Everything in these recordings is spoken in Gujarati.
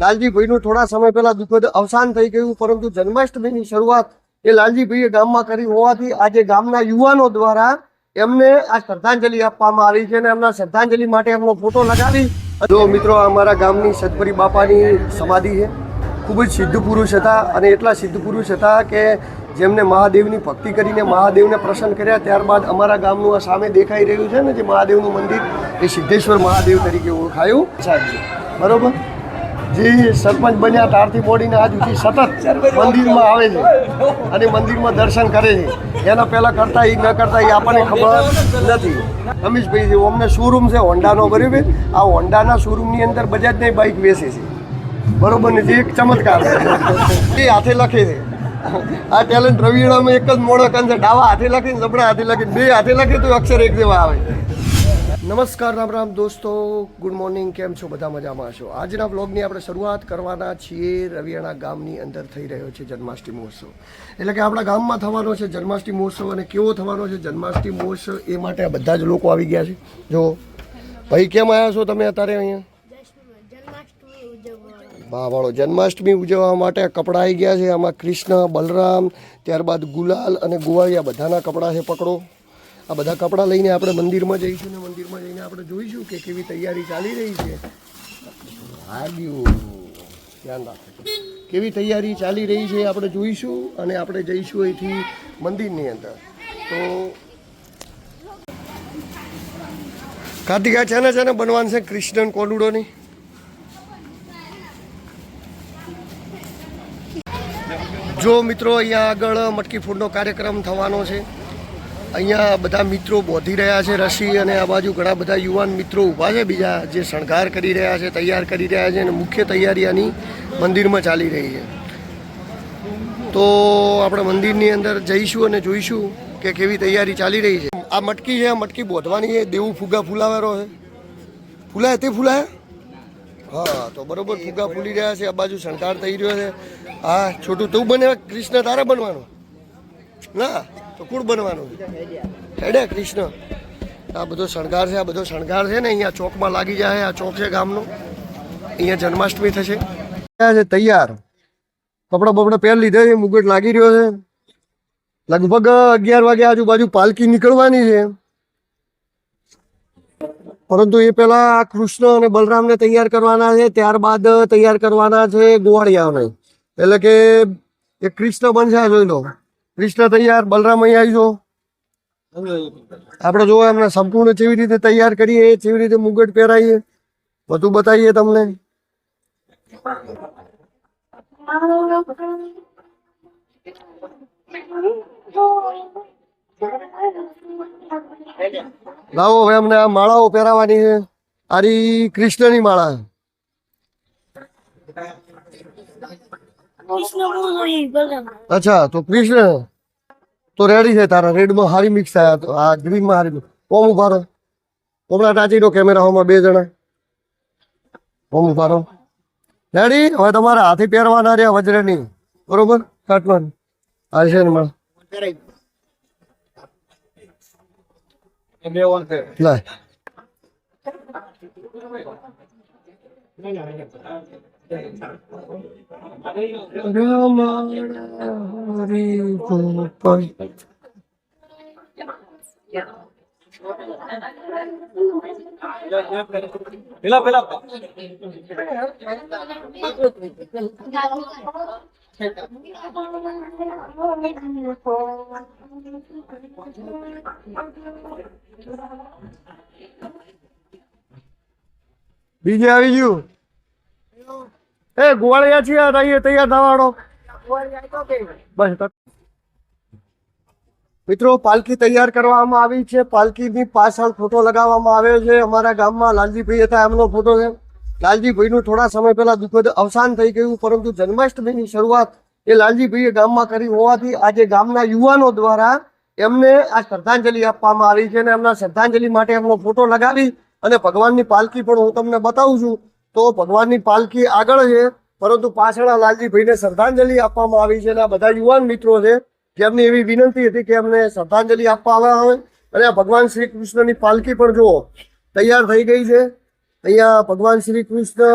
લાલજીભાઈનું થોડા સમય પહેલા દુઃખદ અવસાન થઈ ગયું, પરંતુ જન્માષ્ટમીની શરૂઆત એ લાલજીભાઈએ ગામમાં કરી હોવાથી આજે ગામના યુવાનો દ્વારા એમને આ શ્રદ્ધાંજલિ આપવામાં આવી છે અને એમના શ્રદ્ધાંજલિ માટે એમનો ફોટો લગાવી. જો મિત્રો, અમારા ગામની સતપરી બાપાની સમાધિ છે. ખૂબ જ સિદ્ધ પુરુષ હતા અને એટલા સિદ્ધ પુરુષ હતા કે જેમને મહાદેવની ભક્તિ કરીને મહાદેવને પ્રસન્ન કર્યા. ત્યારબાદ અમારા ગામનું આ સામે દેખાઈ રહ્યું છે ને જે મહાદેવનું મંદિર, એ સિદ્ધેશ્વર મહાદેવ તરીકે ઓળખાયું. બરોબર. જે સરપંચ બન્યા ત્યારથી બોડીને આજ સુધી સતત મંદિરમાં આવે છે અને મંદિરમાં દર્શન કરે છે. એના પહેલાં કરતા એ ન કરતા એ આપણને ખબર નથી. રમેશભાઈ છે, અમને શોરૂમ છે હોન્ડાનો, બરાબર. આ હોન્ડાના શોરૂમની અંદર બજાજની બાઇક વેચે છે, બરોબર ને, જે એક ચમત્કાર છે. એ હાથે લખે છે. આ ટેલેન્ટ રવિવાળામાં એક જ મોડો કાન છે, ડાવા હાથે લખીને જબડા હાથે લખીને બે હાથે લખે તો અક્ષર એક જેવા આવે. નમસ્કાર, રામ રામ દોસ્તો, ગુડ મોર્નિંગ. કેમ છો? બધા મજામાં છો? આજના બ્લોગની આપણે શરૂઆત કરવાના છીએ. રવિયાણા ગામની અંદર થઈ રહ્યો છે જન્માષ્ટમી મહોત્સવ, એટલે કે આપણા ગામમાં થવાનો છે જન્માષ્ટમી મહોત્સવ. અને કેવો થવાનો છે જન્માષ્ટમી મહોત્સવ એ માટે આ બધા જ લોકો આવી ગયા છે. જો ભાઈ, કેમ આવ્યા છો તમે અત્યારે અહીંયા? વાળો જન્માષ્ટમી ઉજવવા માટે કપડાં આવી ગયા છે. આમાં કૃષ્ણ, બલરામ, ત્યારબાદ ગુલાલ અને ગુવાળિયા બધાના કપડાં છે. પકડો. આ બધા કપડાં લઈને આપણે મંદિરમાં જઈશું ને મંદિરમાં જઈને આપણે જોઈશું કે કેવી તૈયારી ચાલી રહી છે. ધ્યાન રાખો, કેવી તૈયારી ચાલી રહી છે આપણે જોઈશું અને આપણે જઈશું અહીંથી મંદિરની અંદર. તો કાર્તિકા છે ને બનવાનું છે કૃષ્ણ કોલુડોની. જો મિત્રો, અહીંયા આગળ મટકી ફોડનો કાર્યક્રમ થવાનો છે. અહીંયા બધા મિત્રો બોધી રહ્યા છે રસી, અને આ બાજુ ઘણા બધા યુવાન મિત્રો ઊભા છે બીજા, જે શણગાર કરી રહ્યા છે, તૈયાર કરી રહ્યા છે. અને મુખ્ય તૈયારી આની મંદિરમાં ચાલી રહી છે. તો આપણે મંદિરની અંદર જઈશું અને જોઈશું કે કેવી તૈયારી ચાલી રહી છે. આ મટકી છે, મટકી બોધવાની છે. દેવું ફુગા ફૂલાવેલો છે. ફૂલાય તે ફૂલાય. હા, તો બરોબર ફુગા ફૂલી રહ્યા છે. આ બાજુ શણગાર થઈ રહ્યો છે. હા છોટું, તું બને કૃષ્ણ? તારે બનવાનું ના તો કોણ બનવાનું? હેડે કૃષ્ણ. આ બધો શણગાર છે, આ બધો શણગાર છે ને અહીંયા ચોકમાં લાગી જાય. આ ચોક છે ગામનો, અહીંયા જન્માષ્ટમી થશે. તૈયાર કપડા બપડા પહેરી લીધા છે, મુગટ લાગી રહ્યો છે. લગભગ 11 વાગે આજુબાજુ પાલકી નીકળવાની છે, પરંતુ એ પહેલા કૃષ્ણ અને બલરામને તૈયાર કરવાના છે. ત્યારબાદ તૈયાર કરવાના છે ગોવાળિયાને, એટલે કે એ કૃષ્ણ બનશે. જોઈ લો, કૃષ્ણ તૈયાર, બલરામ અહીંયા આવીજો. આપણે જોવો એમને સંપૂર્ણ કેવી રીતે તૈયાર કરીએ, કેવી રીતે મુગટ પહેરાવીએ, બધું બતાવીએ તમને. લાવો, હવે અમને આ માળાઓ પહેરાવાની છે. આરી કૃષ્ણની માળા. અચ્છા, તો કૃષ્ણ તો રેડી છે તારા. રેડમાં હારી મિક્સ થયા, તો આ ગ્રીનમાં હારી. ઓમ ઉભારો, હમણાં ટાચી દો કેમેરામાં 2 જણા. ઓમ ઉભારો, રેડી. હવે તમારા હાથી પહેરવાના રહ્યા વજ્રની, બરોબર? કાટવાનું આ છે ને માળા. બીજે આવી ગયું. એ ગોવાળિયા છીએ, તૈયાર થવાડો બસ. મિત્રો, પાલકી તૈયાર કરવામાં આવી છે. પાલકીની પાછળ ફોટો લગાવવામાં આવ્યો છે. અમારા ગામમાં લાલજીભાઈ હતા, એમનો ફોટો છે. લાલજીભાઈનું થોડા સમય પહેલા દુઃખદ અવસાન થઈ ગયું, પરંતુ જન્માષ્ટમીની શરૂઆત એ લાલજીભાઈએ ગામમાં કરી હોવાથી આજે ગામના યુવાનો દ્વારા એમને આ શ્રદ્ધાંજલિ આપવામાં આવી છે. અને એમના શ્રદ્ધાંજલિ માટે એમનો ફોટો લગાવી અને ભગવાનની પાલકી પણ હું તમને બતાવું છું. તો ભગવાનની પાલકી આગળ છે, પરંતુ પાછળ લાલજીભાઈને શ્રદ્ધાંજલિ આપવામાં આવી છે. અને આ બધા યુવાન મિત્રો છે જેમની એવી વિનંતી હતી કે એમને શ્રદ્ધાંજલિ આપવામાં આવે. અને આ ભગવાન શ્રી કૃષ્ણની પાલકી પણ જુઓ તૈયાર થઈ ગઈ છે. અહીંયા ભગવાન શ્રી કૃષ્ણ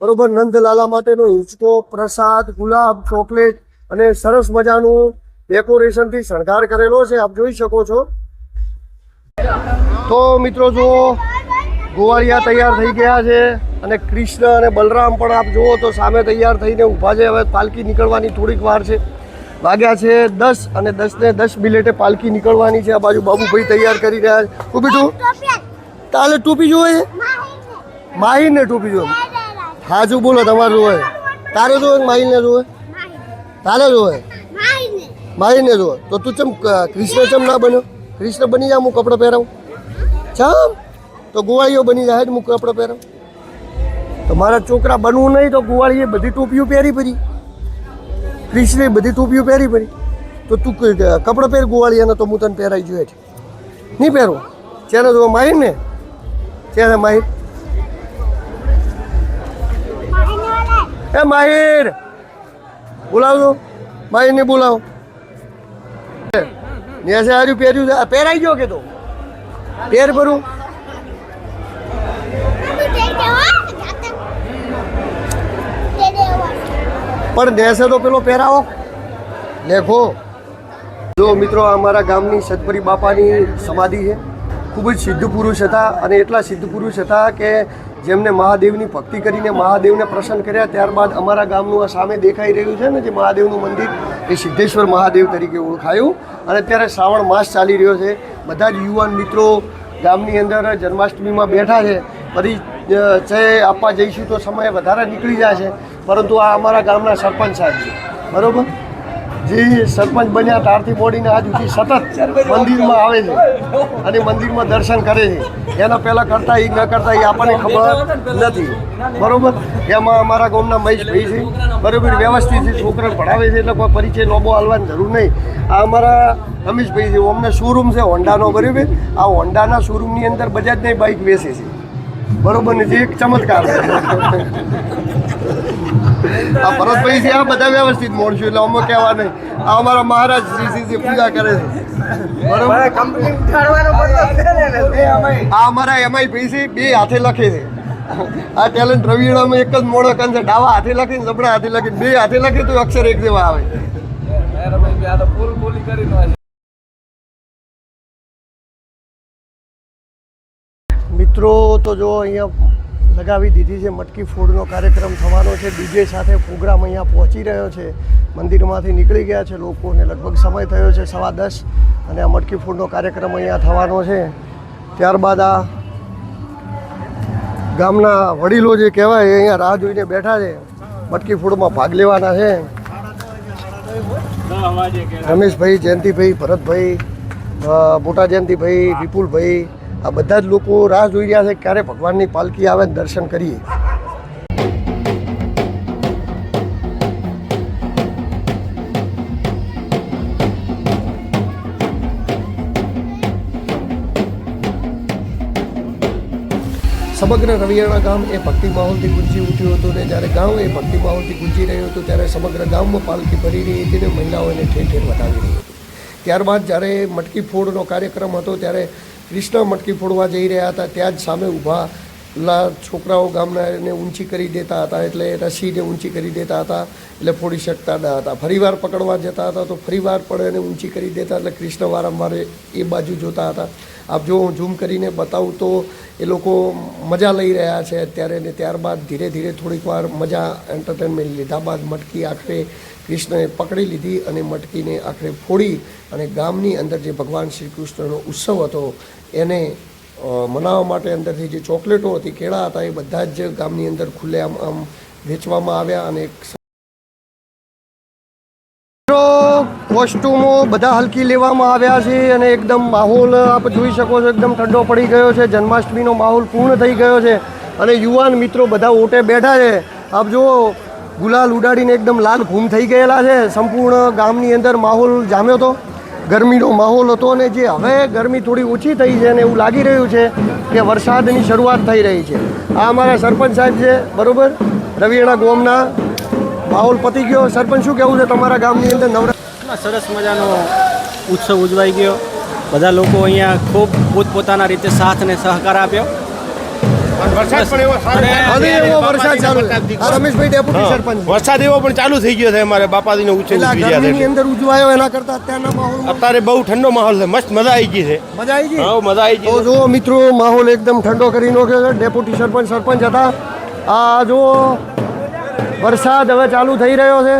બરોબર. નંદલાલા માટેનો હિંચકો, પ્રસાદ, ગુલાબ, ચોકલેટ અને સરસ મજાનું ડેકોરેશનથી શણગાર કરેલો છે, આપ જોઈ શકો છો. તો મિત્રો જુઓ, ગોવાળિયા તૈયાર થઈ ગયા છે અને કૃષ્ણ અને બલરામ પણ આપ જુઓ તો સામે તૈયાર થઈને ઊભા છે. હવે પાલકી નીકળવાની થોડીક વાર છે. વાગ્યા છે 10 અને 10:10 પાલકી નીકળવાની છે. આ બાજુ બાબુભાઈ તૈયાર કરી રહ્યા છે. તું બીજું તાલે ટોપી જોવે છે? માહીને ટોપી જોવે? હાજુ બોલો, તમારે જોવે? તારે જોવે માહીને જોવે? તારે જોવે? માહીને જોવે. તો તું ચમ કૃષ્ણ ચમ ના બન્યો? કૃષ્ણ બની જા, હું કપડાં પહેરાવું. ચમ તો ગોવાળીઓ બની જાય, હું કપડાં પહેરાવું. તો મારા છોકરા બનવું નહીં તો ગોવાળીએ બધી ટોપીઓ પહેરી પડી, કૃષ્ણે બધી ટોપીઓ પહેરી પડી. તો તું કપડાં પહેર ગોવાળીયાને, તો હું તને પહેરાઈ જોઈએ નહીં પહેરવું. ચેને જો માહિર ને, ચેને માહિર? એ માહિર બોલાવજો, માહિરને બોલાવો. નેસે હાર્યું પહેર્યું છે, પહેરાઈ ગયો કે તો પહેર ભરું. પણ નેસે તો પેલો પહેરાવો લેખો. જો મિત્રો, અમારા ગામની સદપરી બાપાની સમાધિ છે. ખૂબ જ સિદ્ધ પુરુષ હતા અને એટલા સિદ્ધ પુરુષ હતા કે જેમને મહાદેવની ભક્તિ કરીને મહાદેવને પ્રસન્ન કર્યા. ત્યારબાદ અમારા ગામનું આ સામે દેખાઈ રહ્યું છે ને જે મહાદેવનું મંદિર, એ સિદ્ધેશ્વર મહાદેવ તરીકે ઓળખાયું. અને અત્યારે શ્રાવણ માસ ચાલી રહ્યો છે. બધા જ યુવાન મિત્રો ગામની અંદર જન્માષ્ટમીમાં બેઠા છે. ફરી ચે આપવા જઈશું તો સમય વધારે નીકળી જાય છે. પરંતુ આ અમારા ગામના સરપંચ સાહેબ છે, બરાબર, જે સરપંચ બન્યા ત્યારથી મોડીને આજ સુધી સતત મંદિરમાં આવે છે અને મંદિરમાં દર્શન કરે છે. એના પહેલાં કરતા એ ન કરતા એ આપણને ખબર નથી, બરાબર. એમાં અમારા ગામના મહેશભાઈ છે, બરાબર, વ્યવસ્થિત છોકરાને ભણાવે છે એટલે કોઈ પરિચય લોબો હાલવાની જરૂર નહીં. આ અમારા રમેશભાઈ છે, અમને શોરૂમ છે હોન્ડાનો, બરાબર. આ હોન્ડાના શોરૂમની અંદર બજાજની બાઇક વેચે છે, બરાબર ને, જે એક ચમત્કાર છે. આ ભરતભાઈ છે, આ બધા વ્યવસ્થિત મોડશું એટલે અમે કહેવા નહીં. આ અમારા મહારાજ શ્રી પૂજા કરે છે, બરોબર. આ અમારા એમઆઈ ભાઈ છે, બે હાથે લખે છે. આ ટેલેન્ટ રવિવાળામાં એક જ મોડો કાન છે, ડાવા હાથે લખે ને જબડા હાથે લખે, બે હાથે લખે તો અક્ષર એક જેવા આવે. મિત્રો તો જો અહીંયા લગાવી દીધી છે, મટકી ફોડનો કાર્યક્રમ થવાનો છે. ડીજે સાથે પ્રોગ્રામ અહીંયા પહોંચી રહ્યો છે. મંદિરમાંથી નીકળી ગયા છે લોકોને, લગભગ સમય થયો છે 10:15 અને આ મટકી ફોડનો કાર્યક્રમ અહીંયા થવાનો છે. ત્યારબાદ આ ગામના વડીલો જે કહેવાય અહીંયા રાહ જોઈને બેઠા છે, મટકી ફોડમાં ભાગ લેવાના છે. રમેશભાઈ, જયંતિભાઈ, ભરતભાઈ, મોટા જયંતિભાઈ, વિપુલભાઈ, આ બધા જ લોકો રાહ જોઈ રહ્યા છે ક્યારે ભગવાનની પાલકી આવે ને દર્શન કરીએ. સમગ્ર રવિયાણા ગામ એ ભક્તિ માહોલથી ગુંજી ઉઠ્યું હતું ને જ્યારે ગામ એ ભક્તિ માહોલથી ગુંજી રહ્યું હતું ત્યારે સમગ્ર ગામમાં પાલકી ભરી રહી હતી ને મહિલાઓને ઠેર ઠેર વધાવી રહી હતી. ત્યારબાદ જ્યારે મટકી ફોડનો કાર્યક્રમ હતો ત્યારે કૃષ્ણ મટકી ફોડવા જઈ રહ્યા હતા. ત્યાં જ સામે ઊભાલા છોકરાઓ ગામના એને ઊંચી કરી દેતા હતા, એટલે રસીને ઊંચી કરી દેતા હતા, એટલે ફોડી શકતા ન હતા. ફરીવાર પકડવા જતા હતા તો ફરીવાર પણ એને ઊંચી કરી દેતા, એટલે કૃષ્ણ વારંવાર એ બાજુ જોતા હતા. આપ જો હું ઝૂમ કરીને બતાવું તો એ લોકો મજા લઈ રહ્યા છે અત્યારે. ને ત્યારબાદ ધીરે ધીરે થોડીક વાર મજા એન્ટરટેનમેન્ટ લીધા બાદ મટકી આખરે કૃષ્ણએ પકડી લીધી અને મટકીને આખરે ફોડી અને ગામની અંદર જે ભગવાન શ્રી કૃષ્ણનો ઉત્સવ હતો એને મનાવવા માટે અંદરથી જે ચોકલેટો હતી, કેળા હતા, એ બધા જ ગામની અંદર ખુલ્લે આમ વેચવામાં આવ્યા. અને કોસ્ટ્યુમો બધા હલકી લેવામાં આવ્યા છે અને એકદમ માહોલ આપ જોઈ શકો છો, એકદમ ઠંડો પડી ગયો છે. જન્માષ્ટમીનો માહોલ પૂર્ણ થઈ ગયો છે અને યુવાન મિત્રો બધા ઓટે બેઠા છે. આપ જુઓ, ગુલાલ ઉડાડીને એકદમ લાલ ઘૂમ થઈ ગયેલા છે. સંપૂર્ણ ગામની અંદર માહોલ જામ્યો હતો, ગરમીનો માહોલ હતો અને જે હવે ગરમી થોડી ઓછી થઈ છે અને એવું લાગી રહ્યું છે કે વરસાદની શરૂઆત થઈ રહી છે. આ અમારા સરપંચ સાહેબ છે, બરાબર, રવિયાણા ગામના. માહોલ પતી ગયો. સરપંચ, શું કહેવું છે તમારા ગામની અંદર નવરાત્રિ? સરસ મજાનો ઉત્સવ ઉજવાઈ ગયો. બધા લોકો અહીંયા ખૂબ પોતપોતાના રીતે સાથ અને સહકાર આપ્યો. વરસાદ પણ એવો સારો હવે એવો વરસાદ ચાલુ છે. આ રમેશભાઈ ડેપ્યુટી હા, સરપંચ વરસાદ એવો પણ ચાલુ થઈ ગયો છે અમારે બાપાજીનો ઉછેર પેલા ઉજવી રહ્યા ગરમીની છે અંદર ઉજવાયો એના કરતા અત્યારના માહોલ અત્યારે બહુ ઠંડો માહોલ છે મસ્ત મજા આવી ગઈ છે મજા આવી ગઈ. હા મજા આવી તો ગઈ જુઓ મિત્રો માહોલ એકદમ ઠંડો કરી નાખ્યો છે. ડેપ્યુટી સરપંચ હતા. આ જુઓ વરસાદ હવે ચાલુ થઈ રહ્યો છે.